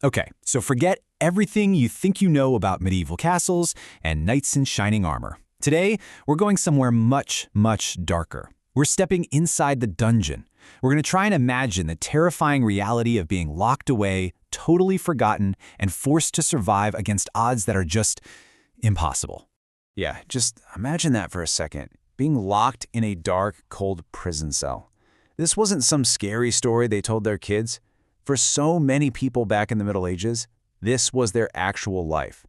Okay, so forget everything you think you know about medieval castles and knights in shining armor. Today, we're going somewhere much, much darker. We're stepping inside the dungeon. We're going to try and imagine the terrifying reality of being locked away, totally forgotten, and forced to survive against odds that are just impossible. Yeah, just imagine that for a second. Being locked in a dark, cold prison cell. This wasn't some scary story they told their kids. For so many people back in the Middle Ages, this was their actual life.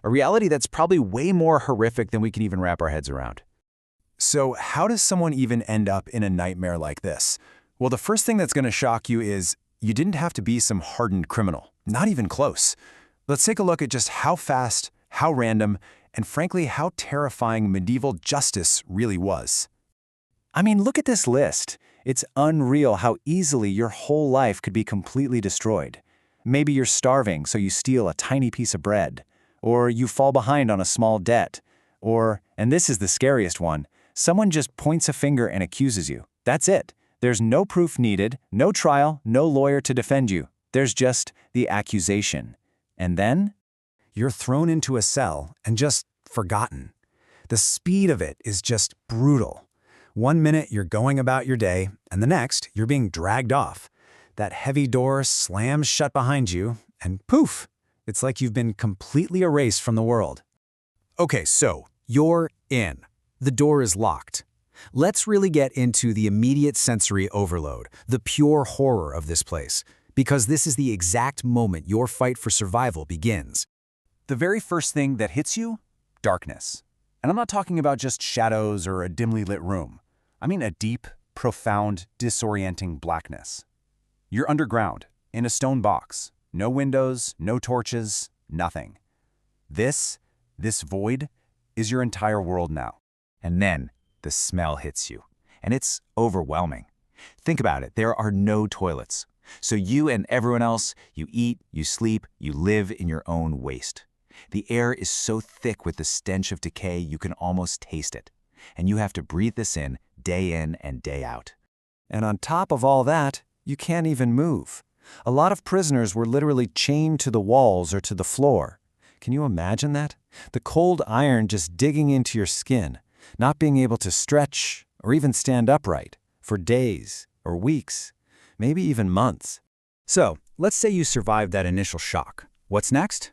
A reality that's probably way more horrific than we can even wrap our heads around. So how does someone even end up in a nightmare like this? Well, the first thing that's going to shock you is you didn't have to be some hardened criminal. Not even close. Let's take a look at just how fast, how random, and frankly, how terrifying medieval justice really was. I mean, look at this list. It's unreal how easily your whole life could be completely destroyed. Maybe you're starving, so you steal a tiny piece of bread. Or you fall behind on a small debt. Or, and this is the scariest one, someone just points a finger and accuses you. That's it. There's no proof needed, no trial, no lawyer to defend you. There's just the accusation. And then you're thrown into a cell and just forgotten. The speed of it is just brutal. One minute you're going about your day, and the next you're being dragged off. That heavy door slams shut behind you, and poof, it's like you've been completely erased from the world. Okay, so you're in. The door is locked. Let's really get into the immediate sensory overload, the pure horror of this place, because this is the exact moment your fight for survival begins. The very first thing that hits you? Darkness. And I'm not talking about just shadows or a dimly lit room. I mean a deep, profound, disorienting blackness. You're underground, in a stone box. No windows, no torches, nothing. This void, is your entire world now. And then the smell hits you, and it's overwhelming. Think about it, there are no toilets. So you and everyone else, you eat, you sleep, you live in your own waste. The air is so thick with the stench of decay you can almost taste it. And you have to breathe this in and day out. And on top of all that, you can't even move. A lot of prisoners were literally chained to the walls or to the floor. Can you imagine that? The cold iron just digging into your skin, not being able to stretch or even stand upright for days or weeks, maybe even months. So, let's say you survived that initial shock. What's next?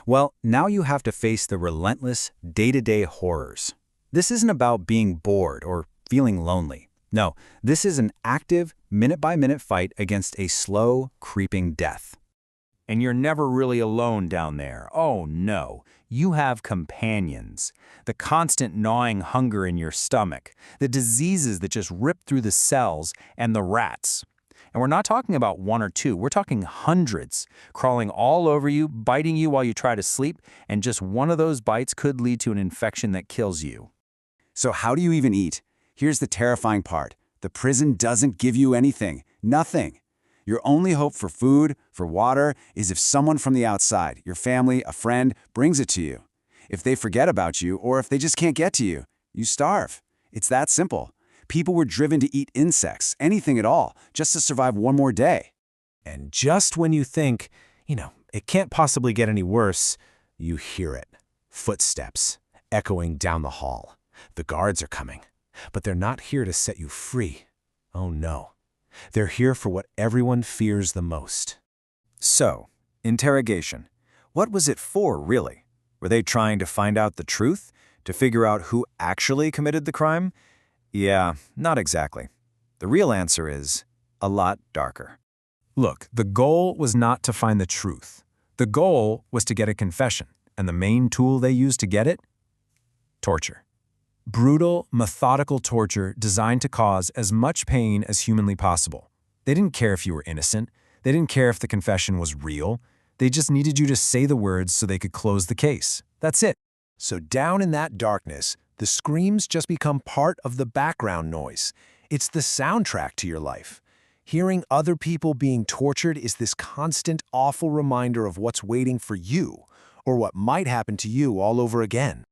Well, now you have to face the relentless, day-to-day horrors. This isn't about being bored or feeling lonely. No, this is an active, minute-by-minute fight against a slow, creeping death. And you're never really alone down there. Oh no, you have companions. The constant gnawing hunger in your stomach, the diseases that just rip through the cells, and the rats. And we're not talking about one or two, we're talking hundreds, crawling all over you, biting you while you try to sleep, and just one of those bites could lead to an infection that kills you. So how do you even eat? Here's the terrifying part. The prison doesn't give you anything. Nothing. Your only hope for food, for water, is if someone from the outside, your family, a friend, brings it to you. If they forget about you, or if they just can't get to you, you starve. It's that simple. People were driven to eat insects, anything at all, just to survive one more day. And just when you think, it can't possibly get any worse, you hear it. Footsteps, echoing down the hall. The guards are coming, but they're not here to set you free. Oh no. They're here for what everyone fears the most. So, interrogation. What was it for, really? Were they trying to find out the truth? To figure out who actually committed the crime? Yeah, not exactly. The real answer is a lot darker. Look, the goal was not to find the truth. The goal was to get a confession, and the main tool they used to get it? Torture. Brutal, methodical torture designed to cause as much pain as humanly possible. They didn't care if you were innocent. They didn't care if the confession was real. They just needed you to say the words so they could close the case. That's it. So down in that darkness, the screams just become part of the background noise. It's the soundtrack to your life. Hearing other people being tortured is this constant, awful reminder of what's waiting for you, or what might happen to you all over again.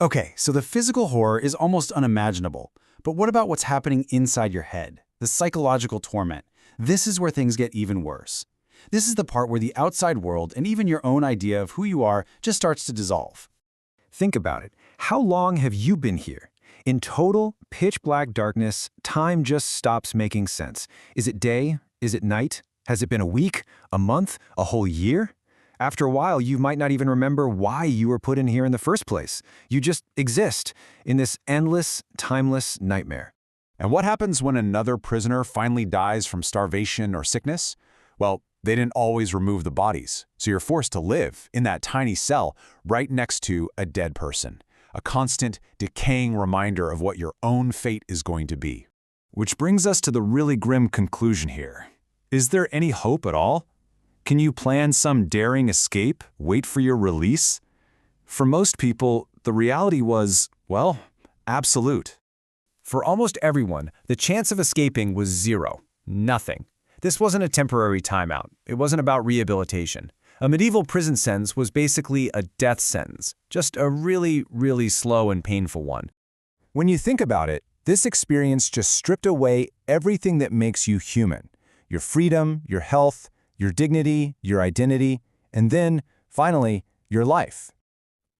Okay, so the physical horror is almost unimaginable. But what about what's happening inside your head? The psychological torment. This is where things get even worse. This is the part where the outside world and even your own idea of who you are just starts to dissolve. Think about it. How long have you been here? In total, pitch-black darkness, time just stops making sense. Is it day? Is it night? Has it been a week? A month? A whole year? After a while, you might not even remember why you were put in here in the first place. You just exist in this endless, timeless nightmare. And what happens when another prisoner finally dies from starvation or sickness? Well, they didn't always remove the bodies, so you're forced to live in that tiny cell right next to a dead person, a constant, decaying reminder of what your own fate is going to be. Which brings us to the really grim conclusion here. Is there any hope at all? Can you plan some daring escape, wait for your release? For most people, the reality was, well, absolute. For almost everyone, the chance of escaping was zero. Nothing. This wasn't a temporary timeout. It wasn't about rehabilitation. A medieval prison sentence was basically a death sentence, just a really, really slow and painful one. When you think about it, this experience just stripped away everything that makes you human. Your freedom, your health, your dignity, your identity, and then, finally, your life.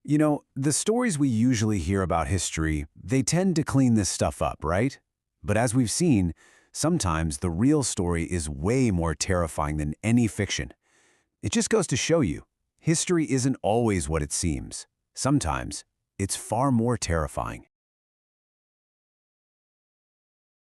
You know, the stories we usually hear about history, they tend to clean this stuff up, right? But as we've seen, sometimes the real story is way more terrifying than any fiction. It just goes to show you, history isn't always what it seems. Sometimes, it's far more terrifying.